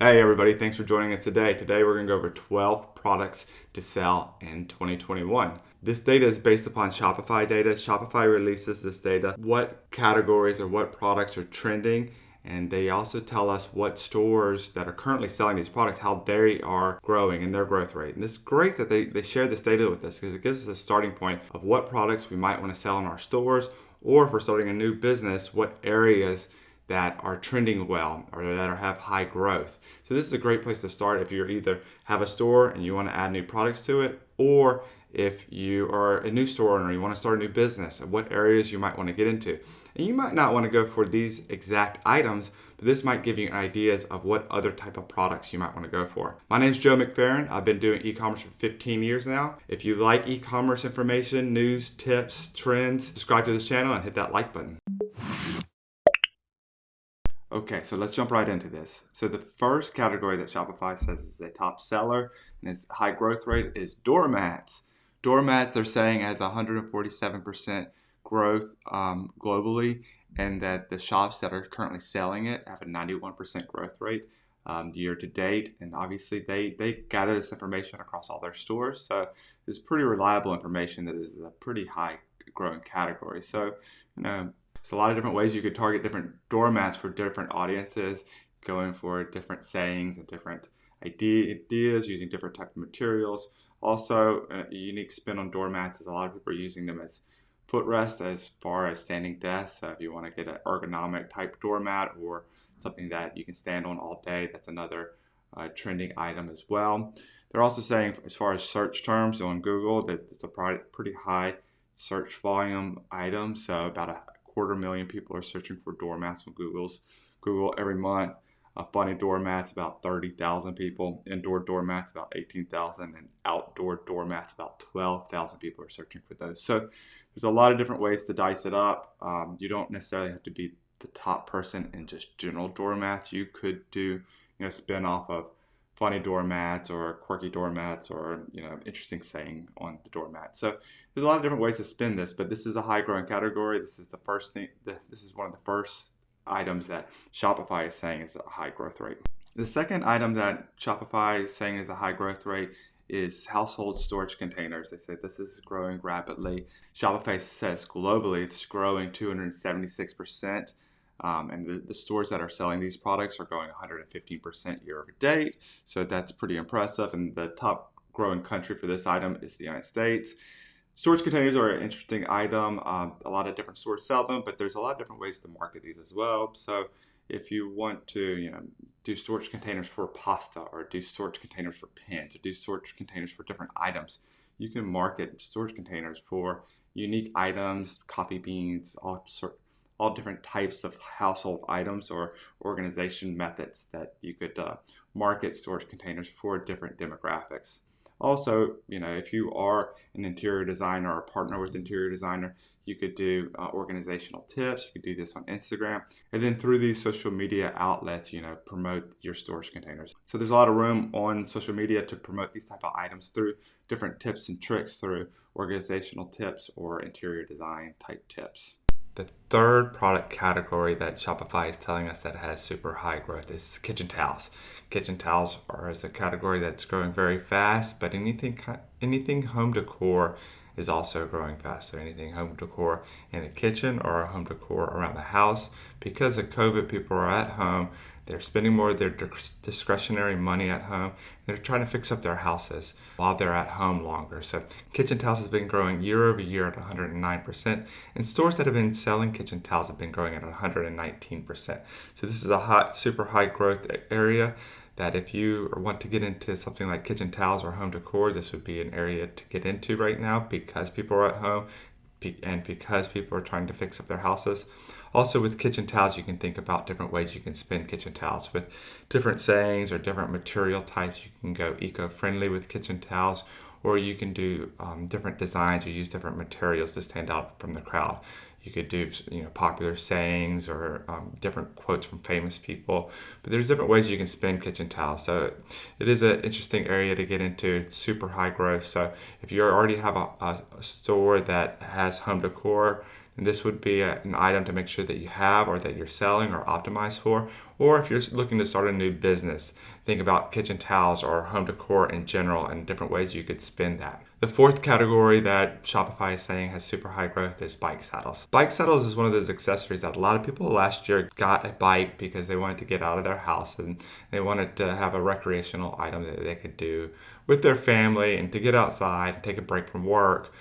Hey everybody, thanks for joining us today. Today we're going to go over 12 products to sell in 2021. This data is based upon Shopify data. Shopify releases this data, what categories or what products are trending, and they also tell us what stores that are currently selling these products, how they are growing and their growth rate. And it's great that they share this data with us because it gives us a starting point of what products we might want to sell in our stores, or if we're starting a new business, what areas that are trending well or that have high growth. So this is a great place to start if you either have a store and you want to add new products to it, or if you are a new store owner, you want to start a new business, and what areas you might want to get into. And you might not want to go for these exact items, but this might give you ideas of what other type of products you might want to go for. My name is Joe McFerrin. I've been doing e-commerce for 15 years now. If you like e-commerce information, news, tips, trends, subscribe to this channel and hit that like button. Okay, so let's jump right into this. So the first category that Shopify says is a top seller and its high growth rate is doormats. Doormats, they're saying, has 147% growth globally, and that the shops that are currently selling it have a 91% growth rate year to date. And obviously they gather this information across all their stores. So it's pretty reliable information that is a pretty high growing category. So, there's a lot of different ways you could target different doormats for different audiences, going for different sayings and different ideas, using different type of materials. Also, a unique spin on doormats is a lot of people are using them as footrest as far as standing desks. So if you want to get an ergonomic type doormat or something that you can stand on all day, that's another trending item as well. They're also saying, as far as search terms on Google, that it's a pretty high search volume item. So about 250,000 people are searching for doormats on Google every month. Funny doormats, about 30,000 people. Indoor doormats, about 18,000. And outdoor doormats, about 12,000 people are searching for those. So there's a lot of different ways to dice it up. You don't necessarily have to be the top person in just general doormats. You could do, spin off of funny doormats or quirky doormats or interesting saying on the doormat. So there's a lot of different ways to spin this, but this is a high growing category. This is the first thing. This is one of the first items that Shopify is saying is a high growth rate. The second item that Shopify is saying is a high growth rate is household storage containers. They say this is growing rapidly. Shopify says globally it's growing 276%. And the stores that are selling these products are growing 115% year over date. So that's pretty impressive. And the top growing country for this item is the United States. Storage containers are an interesting item. A lot of different stores sell them, but there's a lot of different ways to market these as well. So if you want to, do storage containers for pasta, or do storage containers for pens, or do storage containers for different items, you can market storage containers for unique items, coffee beans, all different types of household items or organization methods that you could market storage containers for different demographics. Also, if you are an interior designer or a partner with an interior designer, you could do organizational tips. You could do this on Instagram. And then through these social media outlets, promote your storage containers. So there's a lot of room on social media to promote these type of items through different tips and tricks, through organizational tips or interior design type tips. The third product category that Shopify is telling us that has super high growth is kitchen towels. Kitchen towels are a category that's growing very fast, but anything home decor is also growing fast. So anything home decor in the kitchen or home decor around the house. Because of COVID, people are at home. They're spending more of their discretionary money at home. They're trying to fix up their houses while they're at home longer. So kitchen towels has been growing year over year at 109%. And stores that have been selling kitchen towels have been growing at 119%. So this is a super high growth area that if you want to get into something like kitchen towels or home decor, this would be an area to get into right now because people are at home and because people are trying to fix up their houses. Also with kitchen towels, you can think about different ways you can spin kitchen towels with different sayings or different material types. You can go eco-friendly with kitchen towels, or you can do different designs or use different materials to stand out from the crowd. You could do popular sayings or different quotes from famous people. But there's different ways you can spin kitchen towels. So it is an interesting area to get into. It's super high growth. So if you already have a store that has home decor, And this would be an item to make sure that you have or that you're selling or optimized for. Or if you're looking to start a new business, think about kitchen towels or home decor in general and different ways you could spend that. The fourth category that Shopify is saying has super high growth is bike saddles. Bike saddles is one of those accessories that a lot of people last year got a bike because they wanted to get out of their house and they wanted to have a recreational item that they could do with their family and to get outside and take a break from work.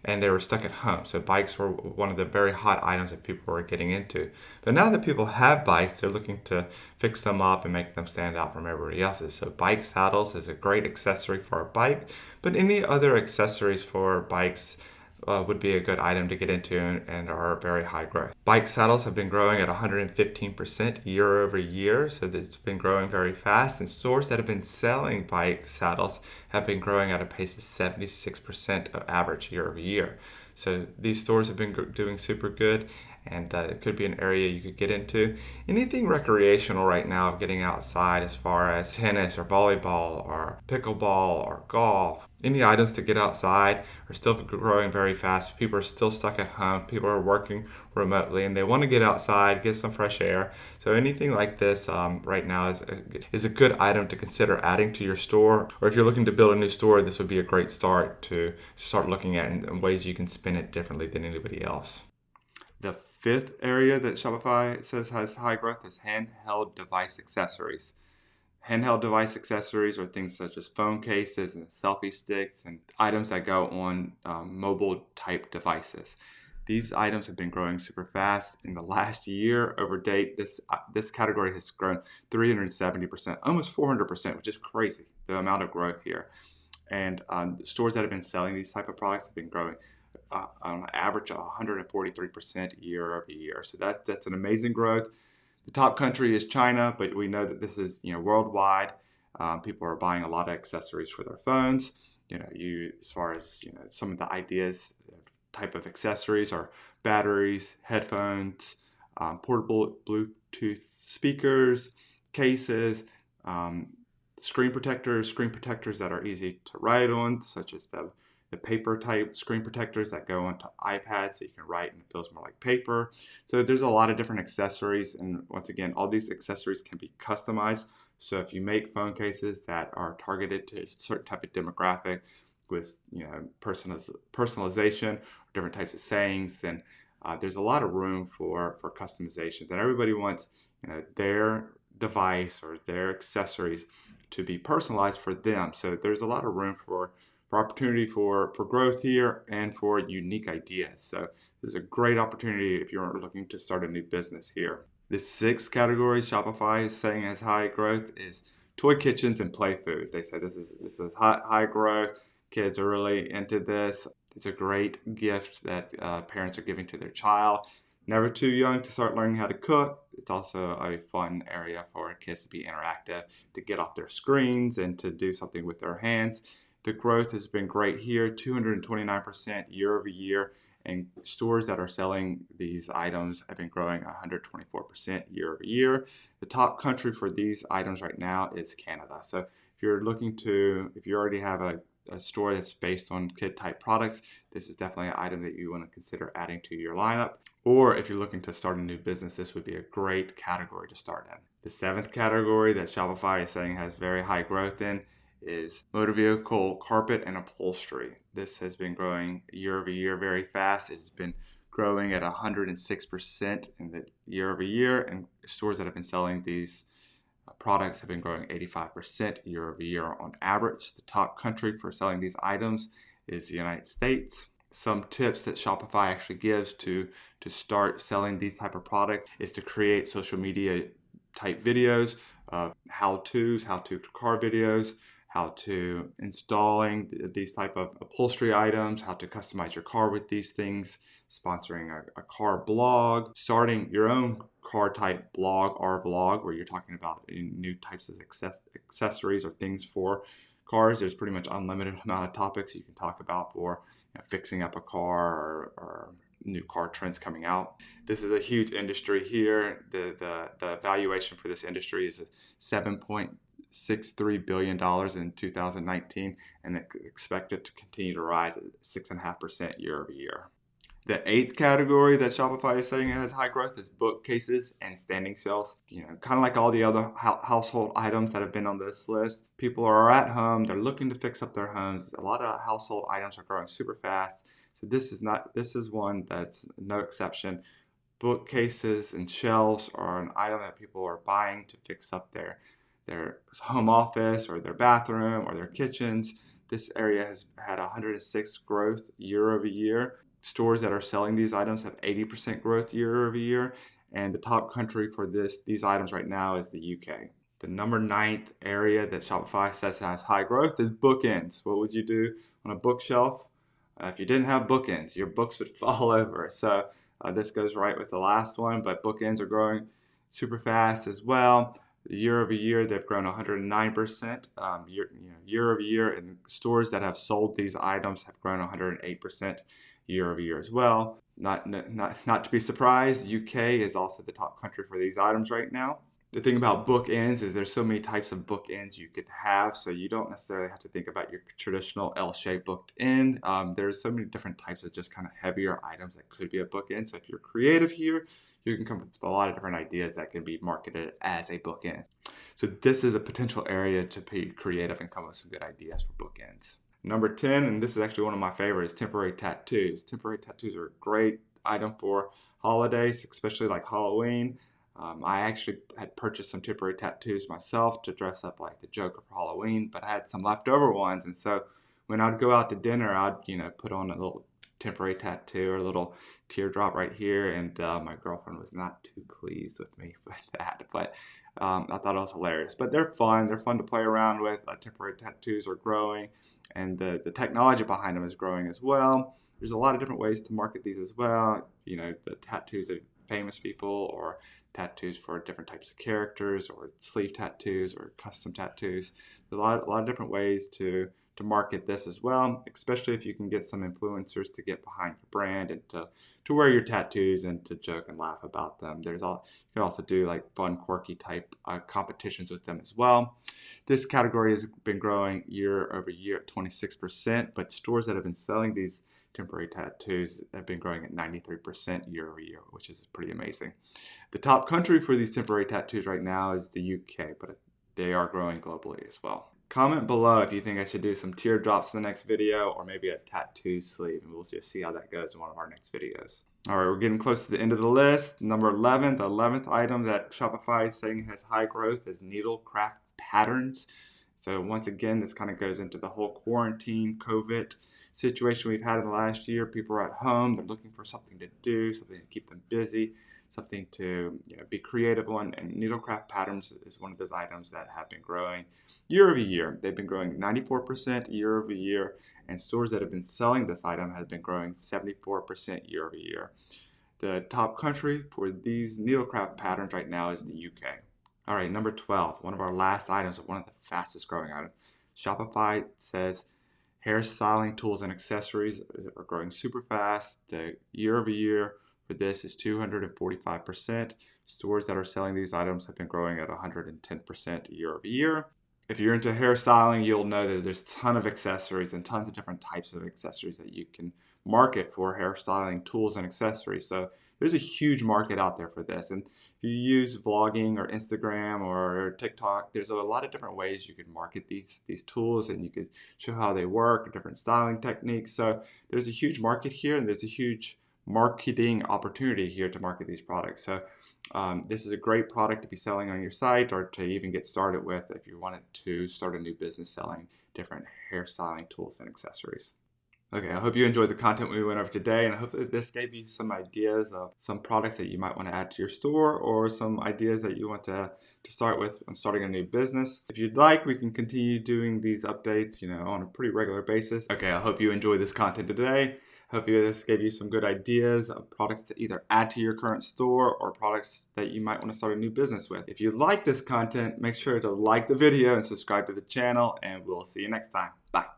And they were stuck at home. So bikes were one of the very hot items that people were getting into. But now that people have bikes, they're looking to fix them up and make them stand out from everybody else's. So bike saddles is a great accessory for a bike, but any other accessories for bikes would be a good item to get into and are very high growth. Bike saddles have been growing at 115% year over year, so it's been growing very fast. And stores that have been selling bike saddles have been growing at a pace of 76% of average year over year. So these stores have been doing super good, and it could be an area you could get into. Anything recreational right now of getting outside, as far as tennis or volleyball or pickleball or golf, any items to get outside are still growing very fast. People are still stuck at home. People are working remotely and they want to get outside, get some fresh air. So anything like this right now is a good item to consider adding to your store. Or if you're looking to build a new store, this would be a great start to start looking at in ways you can spin it differently than anybody else. The fifth area that Shopify says has high growth is handheld device accessories. Handheld device accessories are things such as phone cases and selfie sticks and items that go on mobile type devices. These items have been growing super fast. In the last year, over date, this category has grown 370%, almost 400%, which is crazy, the amount of growth here. And stores that have been selling these type of products have been growing on average 143% year over year. So that's an amazing growth. The top country is China, but we know that this is worldwide. People are buying a lot of accessories for their phones. As far as some of the ideas, type of accessories are batteries, headphones, portable Bluetooth speakers, cases, screen protectors that are easy to write on, such as the paper type screen protectors that go onto iPads so you can write and it feels more like paper. So there's a lot of different accessories, and once again, all these accessories can be customized. So if you make phone cases that are targeted to a certain type of demographic with personalization or different types of sayings, then there's a lot of room for customizations, and everybody wants their device or their accessories to be personalized for them. So there's a lot of room for opportunity for growth here and for unique ideas. So this is a great opportunity if you're looking to start a new business here. The sixth category Shopify is saying has high growth is toy kitchens and play food. They say this is high growth. Kids are really into this. It's a great gift that parents are giving to their child. Never too young to start learning how to cook. It's also a fun area for kids to be interactive, to get off their screens and to do something with their hands. The growth has been great here, 229% year over year, and stores that are selling these items have been growing 124% year over year. The top country for these items right now is Canada. So if you already have a store that's based on kid type products, this is definitely an item that you want to consider adding to your lineup. Or if you're looking to start a new business, this would be a great category to start in. The seventh category that Shopify is saying has very high growth in is motor vehicle carpet and upholstery. This has been growing year over year very fast. It has been growing at 106% in the year over year, and stores that have been selling these products have been growing 85% year over year on average. The top country for selling these items is the United States. Some tips that Shopify actually gives to start selling these type of products is to create social media type videos of how-to car videos, how to installing these type of upholstery items, how to customize your car with these things, sponsoring a car blog, starting your own car type blog or vlog where you're talking about new types of accessories or things for cars. There's pretty much unlimited amount of topics you can talk about for fixing up a car or new car trends coming out. This is a huge industry here. The valuation for this industry is $7.63 billion in 2019, and it's expected to continue to rise at 6.5% year over year. The eighth category that Shopify is saying it has high growth is bookcases and standing shelves. Kind of like all the other household items that have been on this list. People are at home, they're looking to fix up their homes. A lot of household items are growing super fast. So this is one that's no exception. Bookcases and shelves are an item that people are buying to fix up their home office or their bathroom or their kitchens. This area has had 106 growth year over year. Stores that are selling these items have 80% growth year over year, and the top country for these items right now is the UK. The number 9th area that Shopify says has high growth is bookends. What would you do on a bookshelf? If you didn't have bookends, your books would fall over. So this goes right with the last one, but bookends are growing super fast as well. Year over year, they've grown 109%. Year over year, and stores that have sold these items have grown 108% year over year as well. Not to be surprised, UK is also the top country for these items right now. The thing about bookends is there's so many types of bookends you could have, so you don't necessarily have to think about your traditional L-shaped bookend. There's so many different types of just kind of heavier items that could be a bookend. So if you're creative here, you can come up with a lot of different ideas that can be marketed as a bookend. So this is a potential area to be creative and come up with some good ideas for bookends. Number 10, and this is actually one of my favorites, temporary tattoos. Temporary tattoos are a great item for holidays, especially like Halloween. I actually had purchased some temporary tattoos myself to dress up like the Joker for Halloween, but I had some leftover ones, and so when I'd go out to dinner, I'd put on a little temporary tattoo or a little teardrop right here, and my girlfriend was not too pleased with me with that, but I thought it was hilarious. But they're fun to play around with. Temporary tattoos are growing, and the technology behind them is growing as well. There's a lot of different ways to market these as well. The tattoos of famous people, or tattoos for different types of characters, or sleeve tattoos, or custom tattoos. There's a lot of different ways to market this as well, especially if you can get some influencers to get behind your brand and to wear your tattoos and to joke and laugh about them. You can also do like fun, quirky type competitions with them as well. This category has been growing year over year at 26%, but stores that have been selling these temporary tattoos have been growing at 93% year over year, which is pretty amazing. The top country for these temporary tattoos right now is the UK, but they are growing globally as well. Comment below if you think I should do some teardrops in the next video, or maybe a tattoo sleeve, and we'll just see how that goes in one of our next videos. All right, we're getting close to the end of the list. Number 11, the 11th item that Shopify is saying has high growth is Needlecraft patterns. So once again, this kind of goes into the whole quarantine, COVID situation we've had in the last year. People are at home, they're looking for something to do, something to keep them busy, something to be creative on, and Needlecraft patterns is one of those items that have been growing year over year. They've been growing 94% year over year, and stores that have been selling this item have been growing 74% year over year. The top country for these Needlecraft patterns right now is the UK. All right, number 12, one of our last items, one of the fastest growing items. Shopify says hairstyling tools and accessories are growing super fast. The year over year for this is 245%. Stores that are selling these items have been growing at 110% year over year. If you're into hairstyling, you'll know that there's a ton of accessories and tons of different types of accessories that you can market for hairstyling tools and accessories. So there's a huge market out there for this. And if you use vlogging or Instagram or TikTok, there's a lot of different ways you can market these tools, and you could show how they work, different styling techniques. So there's a huge market here, and there's a huge marketing opportunity here to market these products. So this is a great product to be selling on your site, or to even get started with if you wanted to start a new business selling different hairstyling tools and accessories. Okay, I hope you enjoyed the content we went over today, and hopefully this gave you some ideas of some products that you might want to add to your store, or some ideas that you want to start with when starting a new business. If you'd like, we can continue doing these updates, on a pretty regular basis. Okay, I hope you enjoyed this content today. Hopefully this gave you some good ideas of products to either add to your current store, or products that you might want to start a new business with. If you like this content, make sure to like the video and subscribe to the channel, and we'll see you next time. Bye.